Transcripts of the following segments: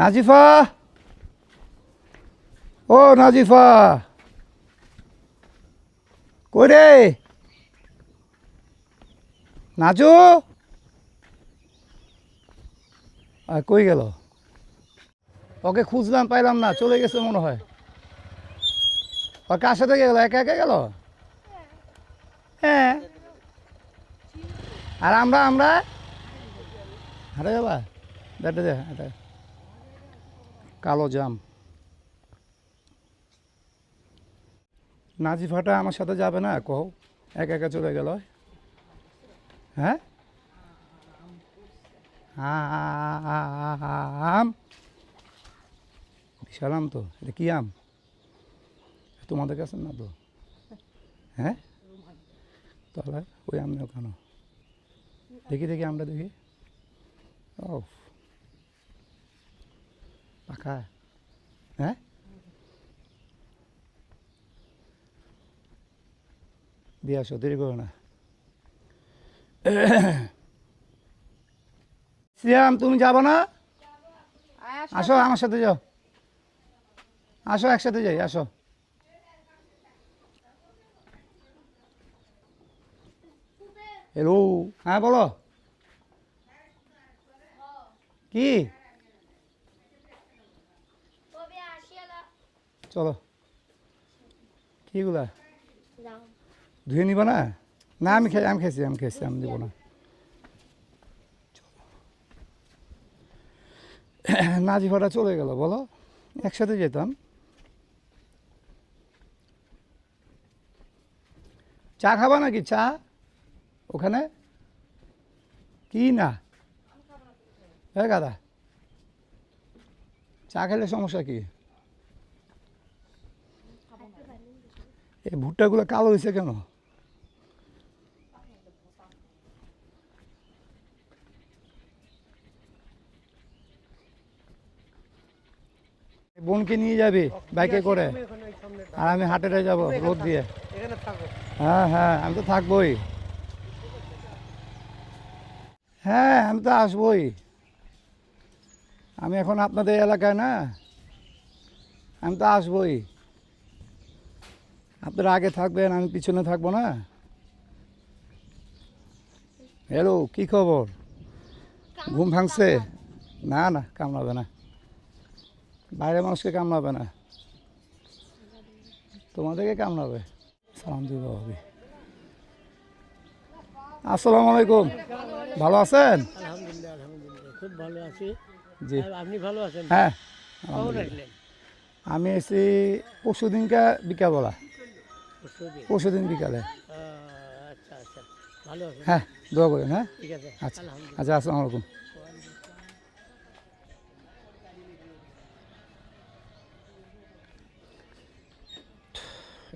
নাজিফা, ও নাজিফা, কই রে নাজু? কই গেল? ওকে খুঁজলাম, পাইলাম না, চলে গেছে মনে হয়। ও কার সাথে গেল? একা একা গেল? হ্যাঁ। আর আমরা আমরা হারে যাবা? দেখতে দে, এটা কালো জাম। নাজিফাটা আমার সাথে যাবে না? কও, একা একা চলে গেল। হ্যাঁ, আম, বিশাল আম তো। এটা কি আম? তোমাদের কাছে না তো? হ্যাঁ, তাহলে ওই আম নেও কেন? দেখি দেখি, আমরা দেখি। ও পাকা। হ্যাঁ, দিয়ে আসো, দেরি করো না। সিয়াম, তুমি যাবো না? আসো আমার সাথে, যাও, আসো একসাথে যাই, আসো। হ্যালো, হ্যাঁ বলো, কি? চলো। কিগুলা ধুয়ে নিবা না? না, আমি খেয়েছি, আমি দেবো না। নাজিফাটা চলে গেল, বলো, একসাথে যেতাম। চা খাবা নাকি? চা ওখানে কি না? হ্যাঁ গাদা, চা খেলে সমস্যা কি? এই ভুট্টাগুলো কালো হয়েছে কেন? বোনকে নিয়ে যাবি বাইকে করে, আর আমি হাটেরে যাব রোদ দিয়ে। হ্যাঁ হ্যাঁ, আমি তো থাকবোই। হ্যাঁ, আমি তো আসবোই। আমি এখন আপনাদের এলাকায় না, আমি তো আসবোই। আপনারা আগে থাকবেন, আমি পিছনে থাকবো না? হ্যালো, কি খবর? ঘুম ভাঙছে? না না, কামড়াবে না, বাইরের মানুষকে কামড়াবে না, তোমাদেরকে কামড়াবে। সালাম দিব ভাবি। আসসালামু আলাইকুম, ভালো আছেন? আলহামদুলিল্লাহ, আলহামদুলিল্লাহ, খুব ভালো আছি। জি, আর আপনি ভালো আছেন? হ্যাঁ কখন আলহামদুলিল্লাহ। আসলেন? আমি এসেছি পরশুদিনকা বিকালবেলা, পরশুদিন। পরশুদিন বিকালে। আচ্ছা আচ্ছা, ভালো আছেন? হ্যাঁ, দোয়া করেন। হ্যাঁ, ঠিক আছে, আচ্ছা আলহামদুলিল্লাহ। আচ্ছা, আসসালামু আলাইকুম।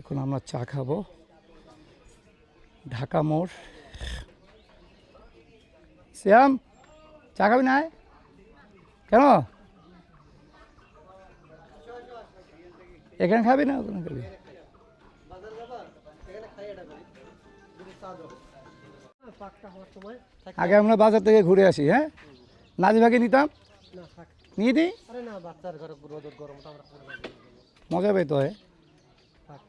এখন আমরা চা খাবো ঢাকা মোড়। শ্যাম, চা খাবি না? কেন? এখানে খাবি না ওখানে খাবি? আগে আমরা বাজার থেকে ঘুরে আসি। হ্যাঁ, নাজিভাকে নিতাম, না থাক। নিয়ে দিই, আরে না, বাচ্চার ঘরে রোদের গরমটা আমরা করবো না। মজা পেতো। হয়, থাক।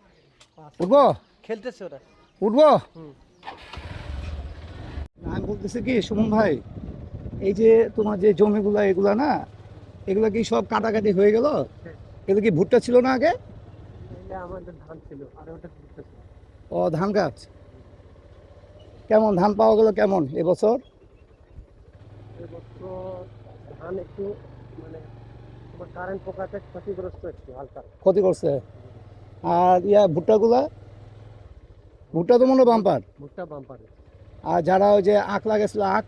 উঠবো খেলতেছে ওরা। উঠবো। হুম। আমি বলতেছি কি সুমন ভাই, এই যে তোমার যে জমিগুলা এগুলা না, এগুলা কি সব কাটাকাটি হয়ে গেল? এগুলো কি ভুট্টা ছিল না আগে? এটা আমাদের ধান ছিল, আর ওটা ঘুরতেছে। ও, ধান গাছ। কেমন ধান পাওয়া গেল কেমন এবছর? এবছর ধান একটু মানে তোমার কারেন্ট পোকাতে ক্ষতিগ্রস্ত, একটু হালকা। ক্ষতি করছে। আর ইয়া ভুট্টাগুলা, ভুট্টা তো মনে হয় বাম্পার। ভুট্টা বাম্পারে। আর যারা ওই যে আখ লাগাইছিল, আখ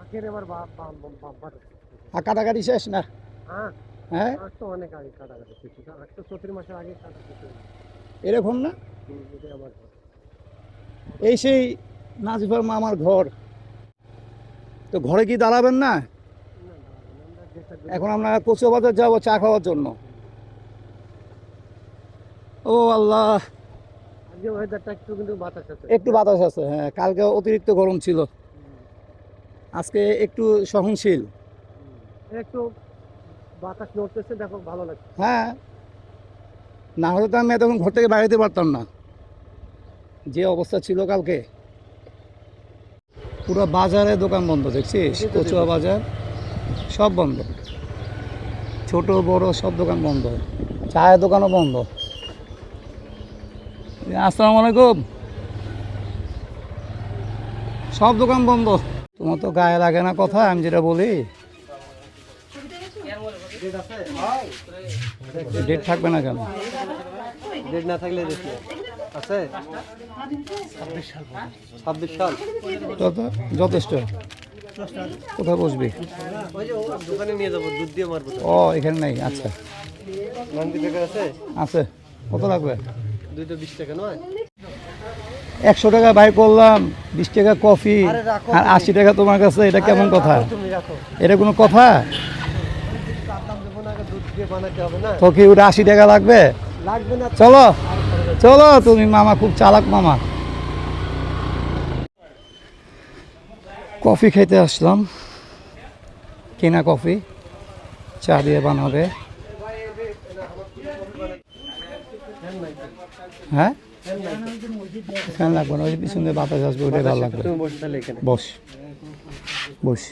আখের এবার বাম্পার। আখ কাটাকাটি শেষ না? হ্যাঁ, হ্যাঁ, আখ তো অনেক আগে কাটাকাটি শেষ। আখ তো 34 মাসের আগে কাটা শেষ হয়ে গেছে। এরকম না? এটাই আমার ঘর। এই সেই নাজিফার মামার ঘর। তো ঘরে কি দাঁড়াবেন না? না, আমরা যেটা এখন আমরা কচুবাজার যাবো চা খাওয়ার জন্য। ও আল্লাহ, আজকে ওয়েদারটা একটু কিন্তু বাতাস আছে। একটু বাতাস আছে। হ্যাঁ, কালকে অতিরিক্ত গরম ছিল, আজকে একটু সহনশীল। একটু বাতাস নড়তেছে, দেখো ভালো লাগছে। হ্যাঁ, না হলে তো আমি এতক্ষণ ঘর থেকে বাইরে পারতাম না, যে অবস্থা ছিল কালকে। পুরো বাজারে দোকান বন্ধ, দেখছিস? কচুয়া বাজার সব বন্ধ, ছোট বড় সব দোকান বন্ধ, চায়ের দোকানও বন্ধ। আসসালামু আলাইকুম। সব দোকান বন্ধ। তোমার তো গায়ে লাগে না কথা, আমি যেটা বলি। ডেট থাকবে না কেন? ডেট না থাকলে দেখি আছে 26 সাল। যথেষ্ট। কোথায় বসবি? ওই যে দোকানে নিয়ে যাবো, দুধ দিয়ে মারবো। ও, এখানে নেই? আচ্ছা, নন্দী থেকে আছে। আছে। কত লাগবে? 220 টাকা নয়? 100 টাকা বাই করলাম, 20 টাকা কফি, আরে রাখো আর 80 টাকা তোমার কাছে। এটা কেমন কথা? তুমি রাখো। এটা কোনো কথা? দাম দেবো না, দুধ দিয়ে বানাতে হবে না। তো কি ওটা 80 টাকা লাগবে? লাগবে না। চলো চলো, তুমি মামা খুব চালাক মামা। কফি খেতে আসলাম, কেনা কফি, চা দিয়ে বানাবে। হ্যাঁ, ফ্যান লাগবে না, ওই যে পিছনে বাতাস আসবে, ওটাই ভালো লাগবে। তুমি বসে তাহলে এখানে। বস বস।